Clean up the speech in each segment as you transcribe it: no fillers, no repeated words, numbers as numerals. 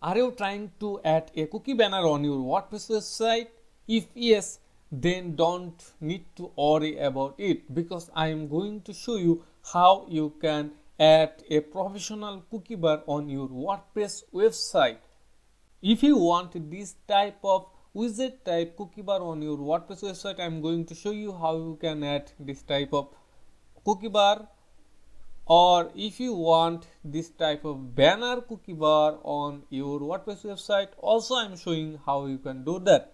Are you trying to add a cookie banner on your WordPress website? If yes, then don't need to worry about it, because I am going to show you how you can add a professional cookie bar on your WordPress website. If you want this type of widget type cookie bar on your WordPress website, I am going to show you how you can add this type of cookie bar. Or if you want this type of banner cookie bar on your WordPress website, also I am showing how you can do that.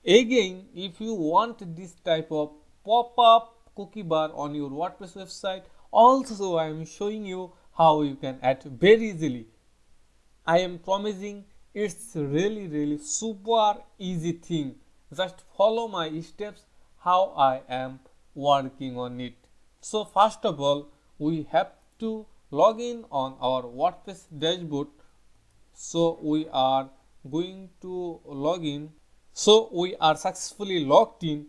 Again, if you want this type of pop-up cookie bar on your WordPress website, also I am showing you how you can add very easily. I am promising it's really super easy thing. Just follow my steps how I am working on it. So first of all, we have to log in on our WordPress dashboard. So we are going to log in. So we are successfully logged in,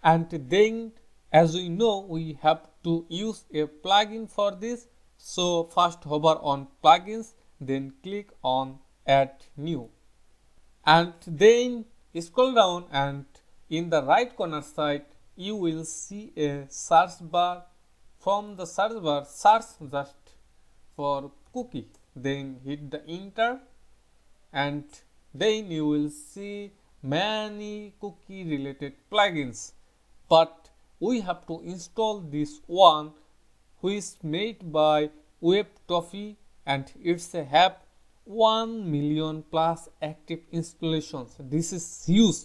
and then as we know, we have to use a plugin for this. So first hover on plugins, then click on add new, and then scroll down, and in the right corner side you will see a search bar. From the search bar, search just for cookie, then hit the enter, and then you will see many cookie related plugins, but we have to install this one which is made by WebToffee, and it's a have 1 million plus active installations. This is huge,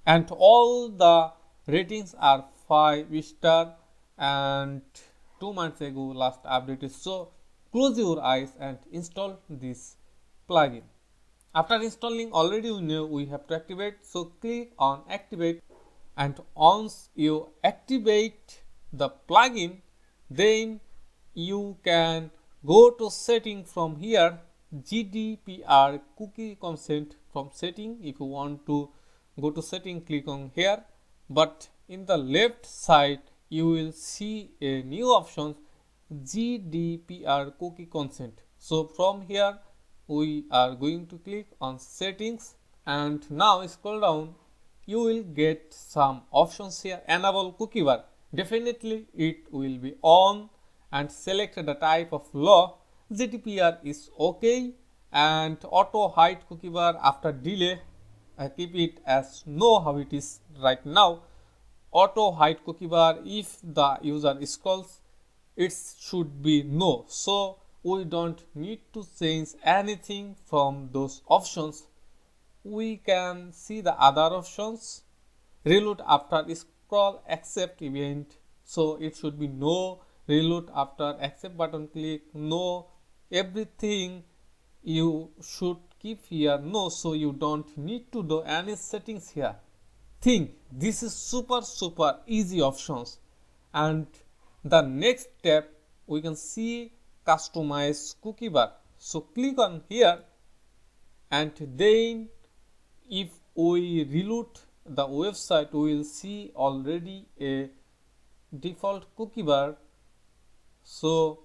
and all the ratings are 5-star, and 2 months ago last updated. So close your eyes and install this plugin. After installing, already you know we have to activate, so click on activate, and once you activate the plugin, then you can go to setting from here, GDPR cookie consent from setting. If you want to go to setting, click on here, but in the left side you will see a new option, GDPR cookie consent. So from here we are going to click on settings, and now scroll down, you will get some options here. Enable cookie bar, definitely it will be on, and select the type of law. GDPR is okay, and auto hide cookie bar after delay, I keep it as no, how it is right now. Auto hide cookie bar, if the user scrolls, it should be no, so we don't need to change anything from those options. We can see the other options. Reload after scroll, accept event, so it should be no. Reload after accept button click, no. Everything you should keep here no, so you don't need to do any settings here. Think this is super easy options. And the next step, we can see customize cookie bar. So click on here, and then if we reload the website, we will see already a default cookie bar. So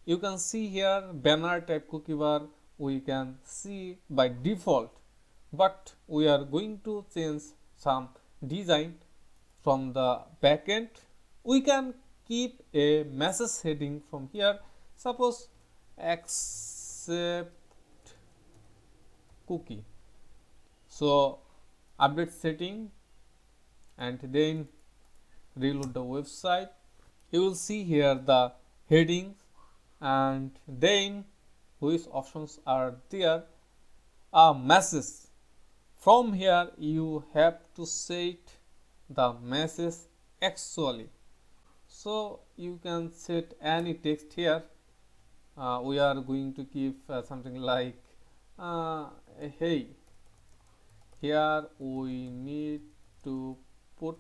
you can see here banner type cookie bar we can see by default, but we are going to change some design from the backend. We can keep a message heading from here, suppose accept cookie. So update setting, and then reload the website. You will see here the headings, and then which options are there. A message, from here you have to set the message actually, so you can set any text here. We are going to give something like hey, here we need to put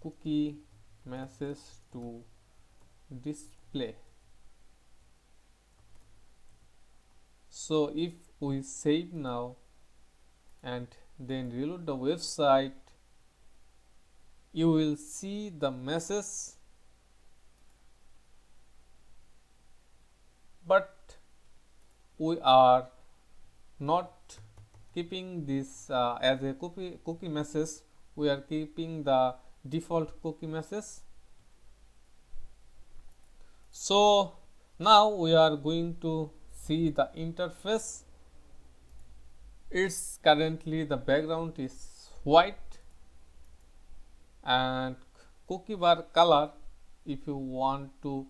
cookie message to display. So if we save now and then reload the website, you will see the message, but we are not keeping this as a cookie message. We are keeping the default cookie message. So now we are going to see the interface. It's currently the background is white and cookie bar color. If you want to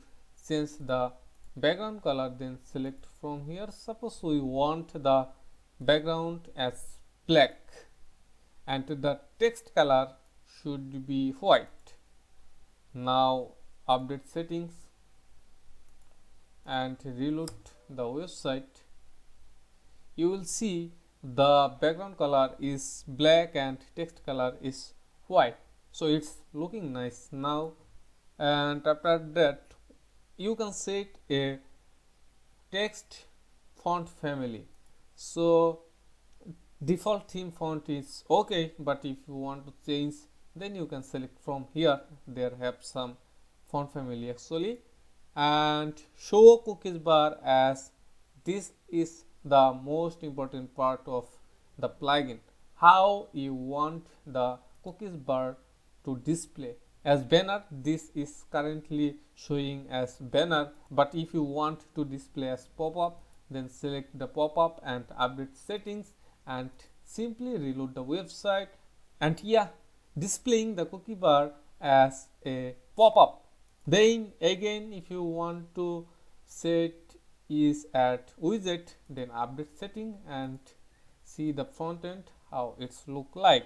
change the background color, then select from here. Suppose we want the background as black and the text color should be white. Now update settings and reload the website. You will see the background color is black and text color is white, so it's looking nice now. And after that, you can set a text font family. So default theme font is okay, but if you want to change, then you can select from here. There have some font family actually. And show cookies bar as this is the most important part of the plugin. How you want the cookies bar to display as banner. This is currently showing as banner, but if you want to display as pop-up, then select the pop-up and update settings and simply reload the website, and yeah, displaying the cookie bar as a pop-up. Then again, if you want to set is at widget, then update setting and see the front end how it's look like.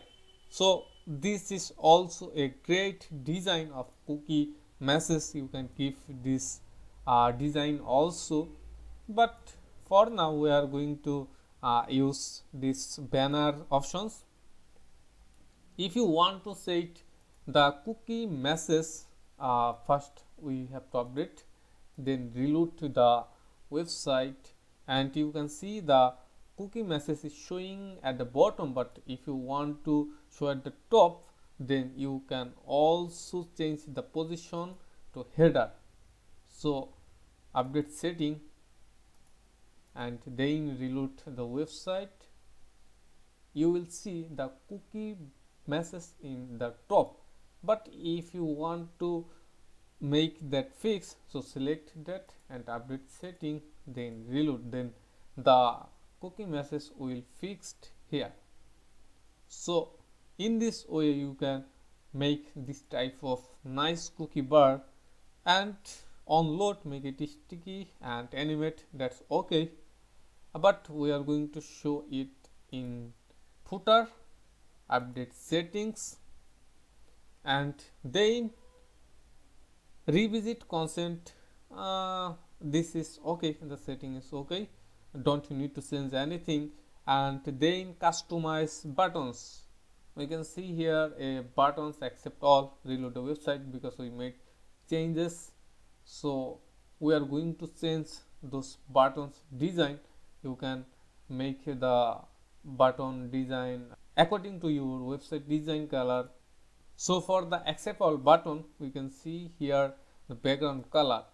So this is also a great design of cookie message. You can give this design also, but for now we are going to use this banner options. If you want to set the cookie message, first we have to update, then reload to the website, and you can see the cookie message is showing at the bottom, but if you want to show at the top, then you can also change the position to header. So update setting and then reload the website. You will see the cookie message in the top, but if you want to make that fix, so select that and update setting, then reload, then the cookie message will fixed here. So in this way you can make this type of nice cookie bar, and on load make it sticky and animate, that's okay, but we are going to show it in footer. Update settings and then revisit consent. This is okay, the setting is okay, don't need to change anything. And then customize buttons. We can see here a buttons accept all. Reload the website because we made changes, so we are going to change those buttons design. You can make the button design according to your website design color. So for the accept all button, we can see here the background color.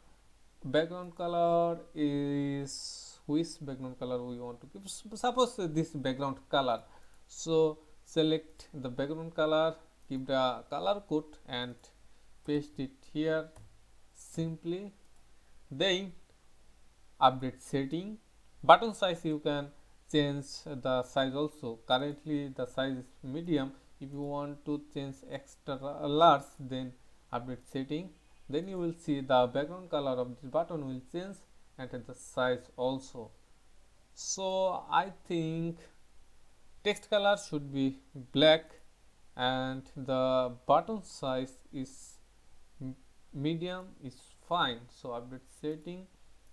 Background color is, which background color we want to give. Suppose this background color, so select the background color, give the color code and paste it here simply. Then update setting. Button size you can change the size also. Currently the size is medium. If you want to change extra large, then update setting. Then you will see the background color of this button will change and the size also. So I think text color should be black and the button size is medium is fine. So update setting,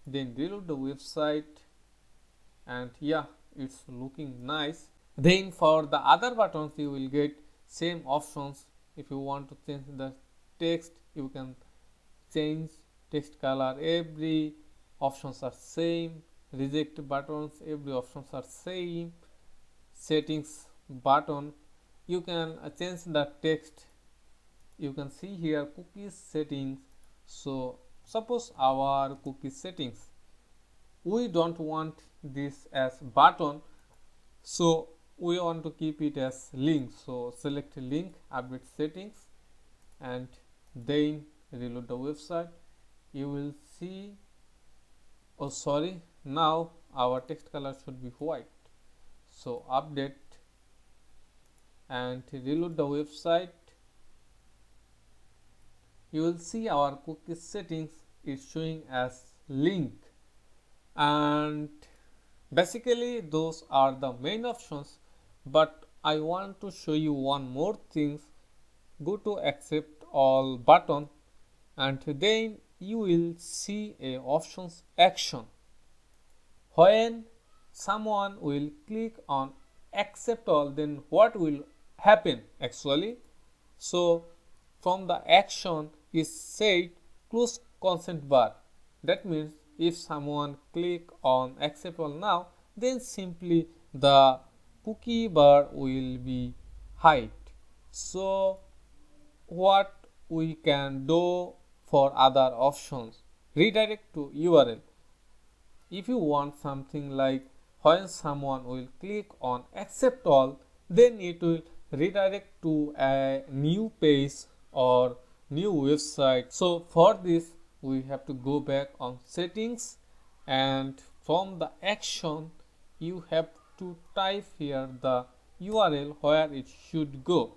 then reload the website, and yeah, it's looking nice. Then for the other buttons you will get same options. If you want to change the text, you can change text color, every options are same. Reject buttons, every options are same. Settings button, you can change the text. You can see here cookies settings. So suppose our cookie settings, we don't want this as button, So we want to keep it as link. So select link, update settings, and then reload the website. You will see, oh sorry, now our text color should be white. So update and reload the website. You will see our cookie settings is showing as link, and basically those are the main options, but I want to show you one more thing. Go to accept all button, and then you will see a options action. When someone will click on accept all, then what will happen actually? So from the action is said close consent bar. That means if someone click on accept all now, then simply the cookie bar will be hide. So what we can do for other options? Redirect to URL. If you want something like when someone will click on accept all, then it will redirect to a new page or new website. So for this we have to go back on settings, and from the action you have to type here the URL where it should go.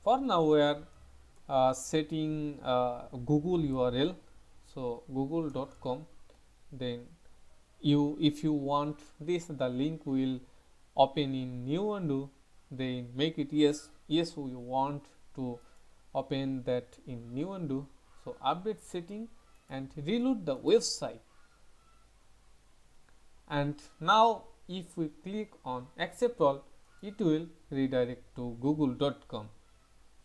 For now we are setting Google URL, so google.com. Then you, if you want this, the link will open in new window, then make it yes. We want to open that in new window. So update setting and reload the website, and now if we click on accept all, it will redirect to google.com.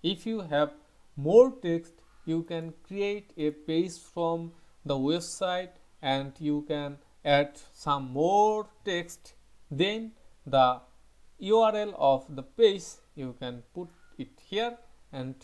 If you have more text, you can create a page from the website and you can add some more text. Then the URL of the page you can put it here, and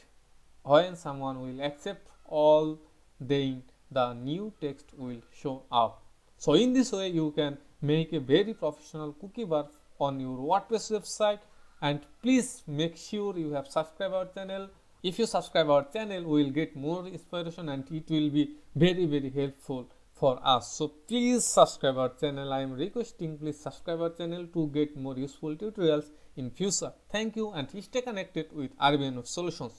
when someone will accept all, then the new text will show up. So in this way you can make a very professional cookie bar on your WordPress website. And please make sure you have subscribed our channel. If you subscribe our channel, we will get more inspiration and it will be very helpful for us. So please subscribe our channel. I am requesting, please subscribe our channel to get more useful tutorials in future. Thank you, and stay connected with RBN Solutions.